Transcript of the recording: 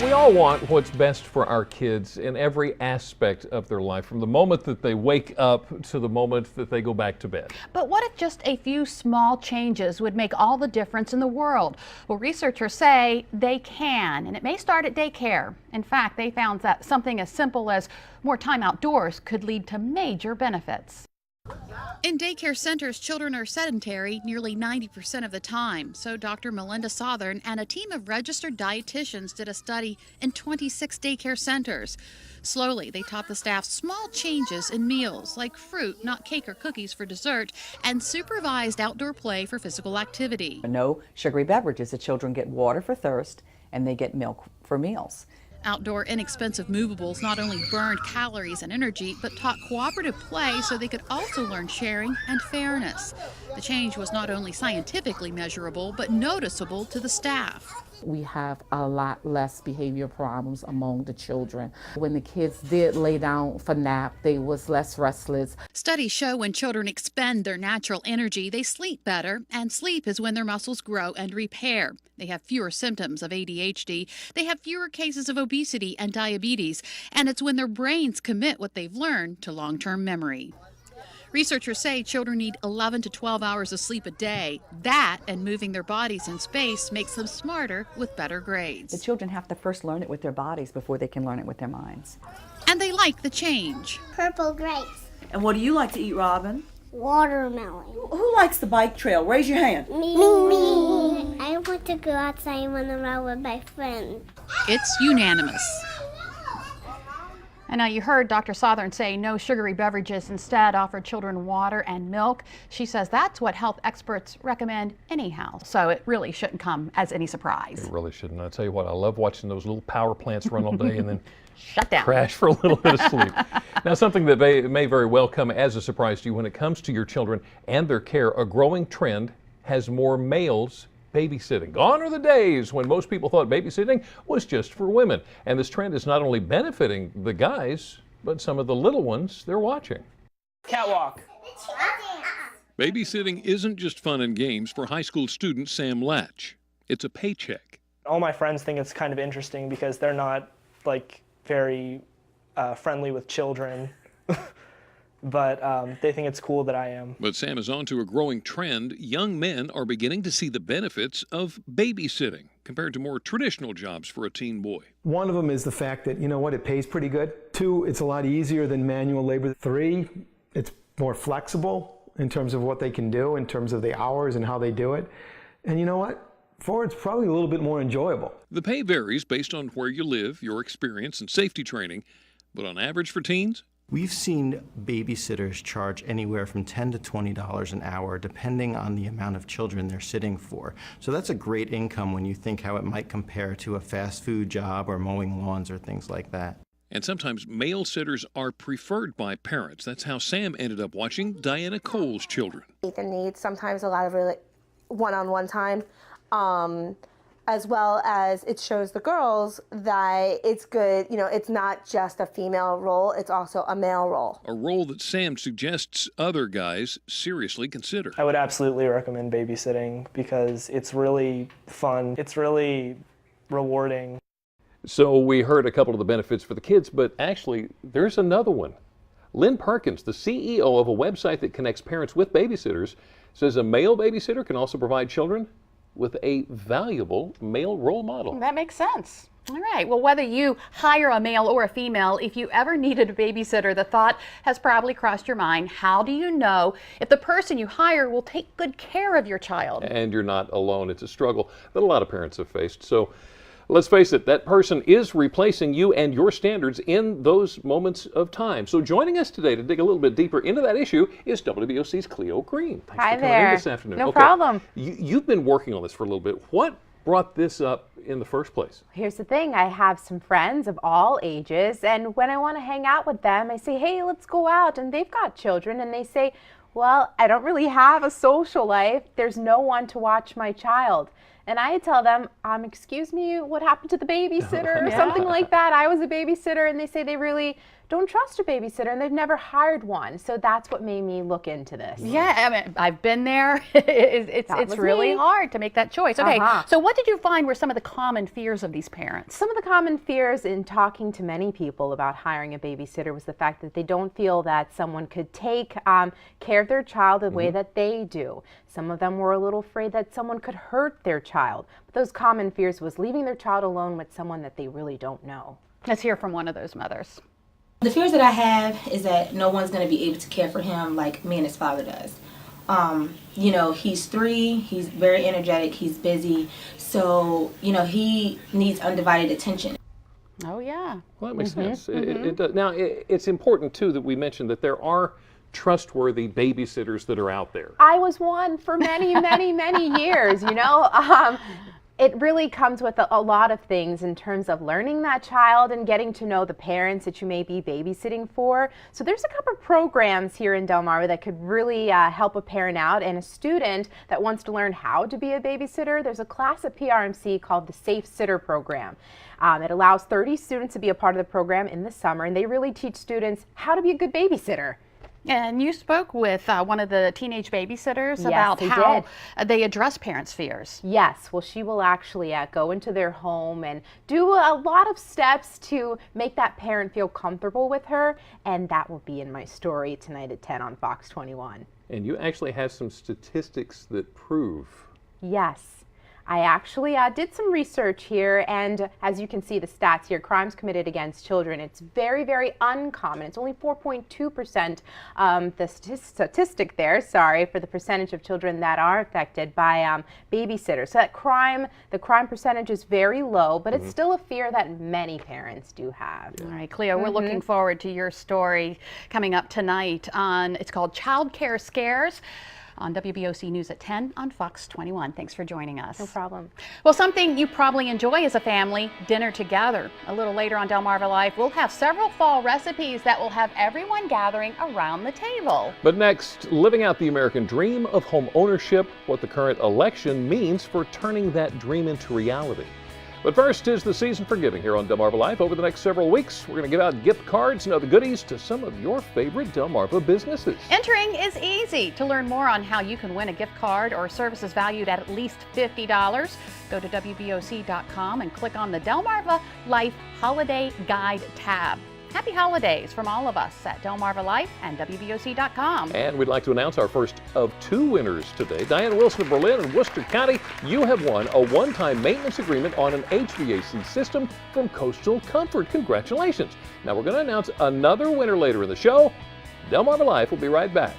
We all want what's best for our kids in every aspect of their life, from the moment that they wake up to the moment that they go back to bed. But what if just a few small changes would make all the difference in the world? Well, researchers say they can, and it may start at daycare. In fact, they found that something as simple as more time outdoors could lead to major benefits. In daycare centers, children are sedentary nearly 90% of the time. So Dr. Melinda Sothern and a team of registered dietitians did a study in 26 daycare centers. Slowly, they taught the staff small changes in meals, like fruit, not cake or cookies for dessert, and supervised outdoor play for physical activity. No sugary beverages. The children get water for thirst, and they get milk for meals. Outdoor inexpensive movables not only burned calories and energy, but taught cooperative play so they could also learn sharing and fairness. The change was not only scientifically measurable, but noticeable to the staff. We have a lot less behavior problems among the children. When the kids did lay down for nap, they was less restless. Studies show when children expend their natural energy, they sleep better, and sleep is when their muscles grow and repair. They have fewer symptoms of ADHD, they have fewer cases of obesity and diabetes, and it's when their brains commit what they've learned to long-term memory. Researchers say children need 11 to 12 hours of sleep a day. That and moving their bodies in space makes them smarter with better grades. The children have to first learn it with their bodies before they can learn it with their minds. And they like the change. Purple grapes. And what do you like to eat, Robin? Watermelon. Who likes the bike trail? Raise your hand. Me. I want to go outside and run around with my friends. It's unanimous. And now you heard Dr. Sothern say no sugary beverages, instead offer children water and milk. She says that's what health experts recommend anyhow, so it really shouldn't come as any surprise. It really shouldn't. I tell you what, I love watching those little power plants run all day and then shut down, crash for a little bit of sleep. Now, something that may very well come as a surprise to you when it comes to your children and their care, a growing trend has more males babysitting. Gone are the days when most people thought babysitting was just for women. And this trend is not only benefiting the guys, but some of the little ones they're watching. Catwalk. Babysitting isn't just fun and games for high school student Sam Latzsch. It's a paycheck. All my friends think it's kind of interesting because they're not like very friendly with children. But they think it's cool that I am. But Sam is on to a growing trend. Young men are beginning to see the benefits of babysitting compared to more traditional jobs for a teen boy. One of them is the fact that, you know what, it pays pretty good. 2, it's a lot easier than manual labor. 3, it's more flexible in terms of what they can do, in terms of the hours and how they do it. And you know what? 4, it's probably a little bit more enjoyable. The pay varies based on where you live, your experience, and safety training. But on average for teens, we've seen babysitters charge anywhere from $10 to $20 an hour, depending on the amount of children they're sitting for. So that's a great income when you think how it might compare to a fast food job or mowing lawns or things like that. And sometimes male sitters are preferred by parents. That's how Sam ended up watching Diana Cole's children. Ethan needs sometimes a lot of really one-on-one time. As well as it shows the girls that it's good, you know, it's not just a female role, it's also a male role. A role that Sam suggests other guys seriously consider. I would absolutely recommend babysitting because it's really fun. It's really rewarding. So we heard a couple of the benefits for the kids, but actually there's another one. Lynn Perkins, the CEO of a website that connects parents with babysitters, says a male babysitter can also provide children with a valuable male role model. That makes sense. All right, well, whether you hire a male or a female, if you ever needed a babysitter, the thought has probably crossed your mind, how do you know if the person you hire will take good care of your child? And you're not alone. It's a struggle that a lot of parents have faced. So let's face it, that person is replacing you and your standards in those moments of time. So joining us today to dig a little bit deeper into that issue is WBOC's Cleo Greene. Thanks Hi for coming there. in this afternoon. No problem. You've been working on this for a little bit. What brought this up in the first place? Here's the thing. I have some friends of all ages, and when I want to hang out with them, I say, hey, let's go out. And they've got children, and they say, Well, I don't really have a social life. There's no one to watch my child. And I tell them, excuse me, what happened to the babysitter? Or something like that. I was a babysitter, and they say they really don't trust a babysitter, and they've never hired one. So that's what made me look into this. Yeah, I mean, I've been there. It's really hard to make that choice. Okay, so what did you find were some of the common fears of these parents? Some of the common fears in talking to many people about hiring a babysitter was the fact that they don't feel that someone could take care of their child the way that they do. Some of them were a little afraid that someone could hurt their child. But those common fears was leaving their child alone with someone that they really don't know. Let's hear from one of those mothers. The fears that I have is that no one's going to be able to care for him like me and his father does. You know, he's 3, he's very energetic, he's busy, so, you know, he needs undivided attention. Oh, yeah. Well, that makes sense. It does. Now, it's important, too, that we mention that there are trustworthy babysitters that are out there. I was one for many, many, many years, you know. It really comes with a lot of things in terms of learning that child and getting to know the parents that you may be babysitting for. So there's a couple of programs here in Delmarva that could really help a parent out and a student that wants to learn how to be a babysitter. There's a class at PRMC called the Safe Sitter Program. It allows 30 students to be a part of the program in the summer, and they really teach students how to be a good babysitter. And you spoke with one of the teenage babysitters about how they address parents' fears. Yes, well, she will actually go into their home and do a lot of steps to make that parent feel comfortable with her, and that will be in my story tonight at 10 on Fox 21. And you actually have some statistics that prove. Yes. I actually did some research here, and as you can see the stats here, crimes committed against children, it's very, very uncommon. It's only 4.2%, the statistic there, sorry, for the percentage of children that are affected by babysitters. So that the crime percentage is very low, but it's still a fear that many parents do have. All right, Cleo, we're looking forward to your story coming up tonight on, it's called Child Care Scares, on WBOC News at 10 on Fox 21. Thanks for joining us. No problem. Well, something you probably enjoy as a family, dinner together. A little later on Delmarva Life, we'll have several fall recipes that will have everyone gathering around the table. But next, living out the American dream of home ownership, what the current election means for turning that dream into reality. But first is the season for giving here on Delmarva Life. Over the next several weeks, we're going to give out gift cards and other goodies to some of your favorite Delmarva businesses. Entering is easy. To learn more on how you can win a gift card or services valued at least $50, go to WBOC.com and click on the Delmarva Life Holiday Guide tab. Happy holidays from all of us at Delmarva Life and WBOC.com. And we'd like to announce our first of 2 winners today. Diane Wilson of Berlin and Worcester County, you have won a one-time maintenance agreement on an HVAC system from Coastal Comfort. Congratulations. Now we're going to announce another winner later in the show. Delmarva Life will be right back.